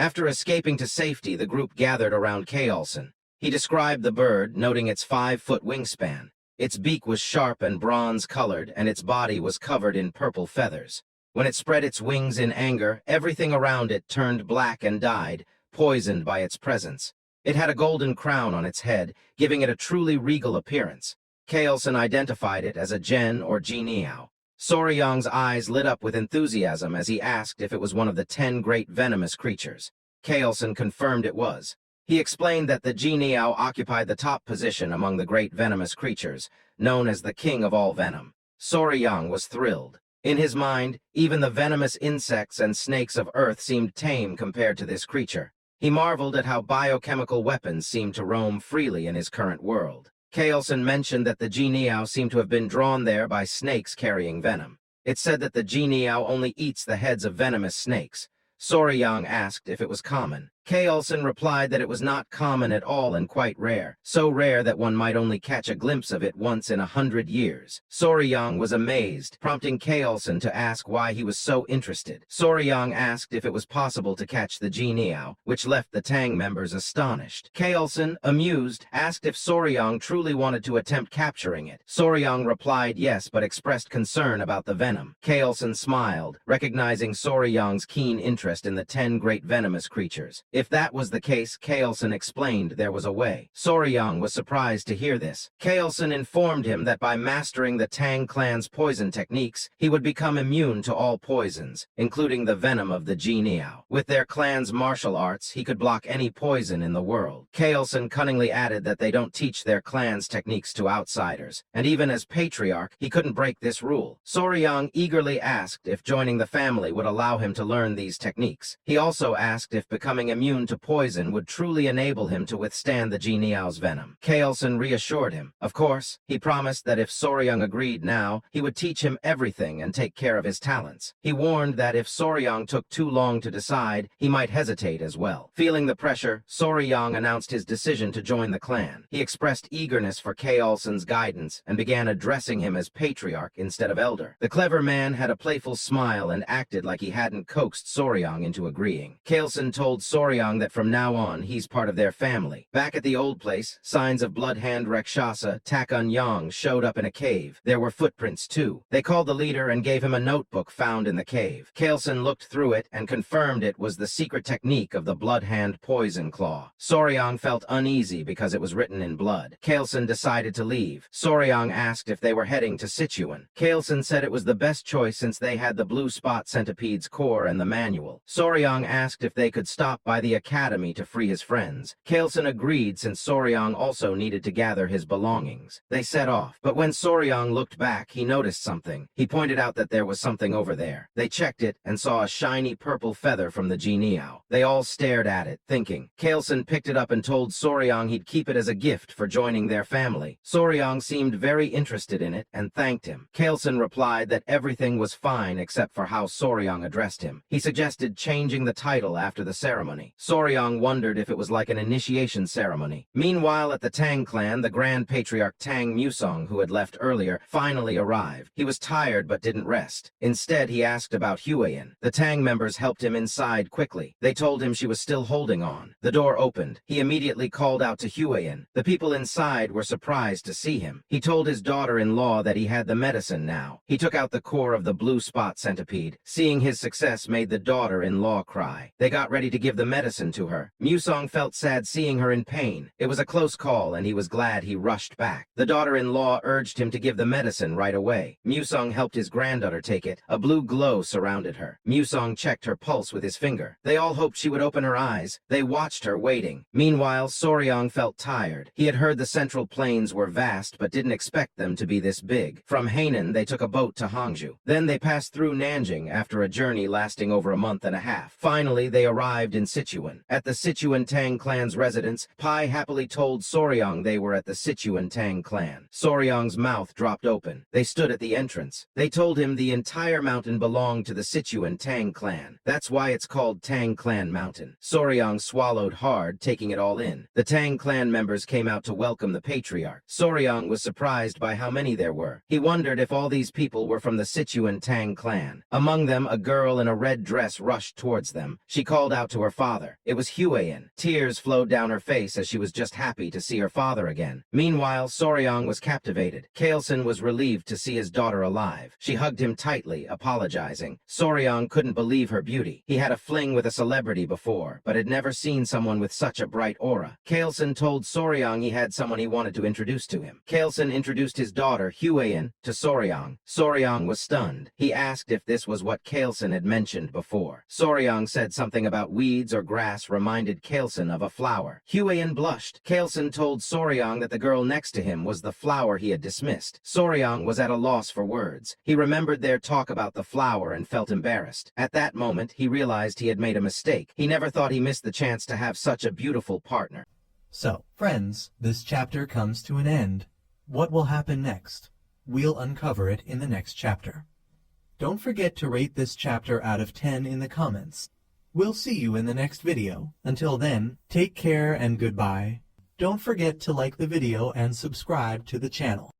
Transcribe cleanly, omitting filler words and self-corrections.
After escaping to safety, the group gathered around Kaolson. He described the bird, noting its 5-foot wingspan. Its beak was sharp and bronze-colored, and its body was covered in purple feathers. When it spread its wings in anger, everything around it turned black and died, poisoned by its presence. It had a golden crown on its head, giving it a truly regal appearance. Kaolson identified it as a Gen or Geniao. Soryang's eyes lit up with enthusiasm as he asked if it was one of the 10 great venomous creatures. Kaolson confirmed it was. He explained that the Geniao occupied the top position among the great venomous creatures, known as the king of all venom. Soryang was thrilled. In his mind, even the venomous insects and snakes of Earth seemed tame compared to this creature. He marveled at how biochemical weapons seemed to roam freely in his current world. Kaolson mentioned that the Geniao seemed to have been drawn there by snakes carrying venom. It said that the Geniao only eats the heads of venomous snakes. Soryang asked if it was common. Kaolson replied that it was not common at all and quite rare, so rare that one might only catch a glimpse of it once in 100 years. Soryang was amazed, prompting Kaolson to ask why he was so interested. Soryang asked if it was possible to catch the Geniao, which left the Tang members astonished. Kaolson, amused, asked if Soryang truly wanted to attempt capturing it. Soryang replied yes, but expressed concern about the venom. Kaolson smiled, recognizing Soryang's keen interest in the 10 great venomous creatures. If that was the case, Kaolson explained there was a way. Soryang was surprised to hear this. Kaolson informed him that by mastering the Tang clan's poison techniques, he would become immune to all poisons, including the venom of the Geniao. With their clan's martial arts, he could block any poison in the world. Kaolson cunningly added that they don't teach their clan's techniques to outsiders, and even as patriarch, he couldn't break this rule. Soryang eagerly asked if joining the family would allow him to learn these techniques. He also asked if becoming immune to poison would truly enable him to withstand the Geniao's venom. Kaolson reassured him. Of course, he promised that if Soryang agreed now, he would teach him everything and take care of his talents. He warned that if Soryang took too long to decide, he might hesitate as well. Feeling the pressure, Soryang announced his decision to join the clan. He expressed eagerness for Kaolson's guidance and began addressing him as patriarch instead of elder. The clever man had a playful smile and acted like he hadn't coaxed Soryang into agreeing. Kaolson told Soryang that from now on he's part of their family. Back at the old place, signs of Bloodhand Rakshasa Takun Yang showed up in a cave. There were footprints too. They called the leader and gave him a notebook found in the cave. Kaolson looked through it and confirmed it was the secret technique of the Bloodhand Poison Claw. Soryang felt uneasy because it was written in blood. Kaolson decided to leave. Soryang asked if they were heading to Sichuan. Kaolson said it was the best choice since they had the blue spot centipede's core and the manual. Soryang asked if they could stop by the academy to free his friends. Kaolson agreed since Soryang also needed to gather his belongings. They set off, but when Soryang looked back, he noticed something. He pointed out that there was something over there. They checked it and saw a shiny purple feather from the Geniao. They all stared at it, thinking. Kaolson picked it up and told Soryang he'd keep it as a gift for joining their family. Soryang seemed very interested in it and thanked him. Kaolson replied that everything was fine except for how Soryang addressed him. He suggested changing the title after the ceremony. Soryang wondered if it was like an initiation ceremony. Meanwhile, at the Tang clan, the Grand Patriarch Tang Musong, who had left earlier, finally arrived. He was tired but didn't rest. Instead, he asked about Huayin. The Tang members helped him inside quickly. They told him she was still holding on. The door opened. He immediately called out to Huayin. The people inside were surprised to see him. He told his daughter-in-law that he had the medicine now. He took out the core of the blue spot centipede. Seeing his success made the daughter-in-law cry. They got ready to give the medicine to her. Musong felt sad seeing her in pain. It was a close call and he was glad he rushed back. The daughter-in-law urged him to give the medicine right away. Musong helped his granddaughter take it. A blue glow surrounded her. Musong checked her pulse with his finger. They all hoped she would open her eyes. They watched her waiting. Meanwhile, Soryang felt tired. He had heard the Central Plains were vast but didn't expect them to be this big. From Hainan, they took a boat to Hangzhou. Then they passed through Nanjing after a journey lasting over a month and a half. Finally, they arrived in Sichuan. At the Sichuan Tang clan's residence, Pai happily told Soryang they were at the Sichuan Tang clan. Soryang's mouth dropped open. They stood at the entrance. They told him the entire mountain belonged to the Sichuan Tang clan. That's why it's called Tang Clan Mountain. Soryang swallowed hard, taking it all in. The Tang clan members came out to welcome the patriarch. Soryang was surprised by how many there were. He wondered if all these people were from the Sichuan Tang clan. Among them, a girl in a red dress rushed towards them. She called out to her father. father. It was Hueyin. Tears flowed down her face as she was just happy to see her father again. Meanwhile, Soryang was captivated. Kaelson was relieved to see his daughter alive. She hugged him tightly, apologizing. Soryang couldn't believe her beauty. He had a fling with a celebrity before, but had never seen someone with such a bright aura. Kaelson told Soryang he had someone he wanted to introduce to him. Kaelson introduced his daughter, Hueyin, to Soryang. Soryang was stunned. He asked if this was what Kaelson had mentioned before. Soryang said something about weeds or grass reminded Kaelson of a flower. Hueyin blushed. Kaelson told Soryang that the girl next to him was the flower he had dismissed. Soryang was at a loss for words. He remembered their talk about the flower and felt embarrassed. At that moment, he realized he had made a mistake. He never thought he missed the chance to have such a beautiful partner. So, friends, this chapter comes to an end. What will happen next? We'll uncover it in the next chapter. Don't forget to rate this chapter out of 10 in the comments. We'll see you in the next video. Until then, take care and goodbye. Don't forget to like the video and subscribe to the channel.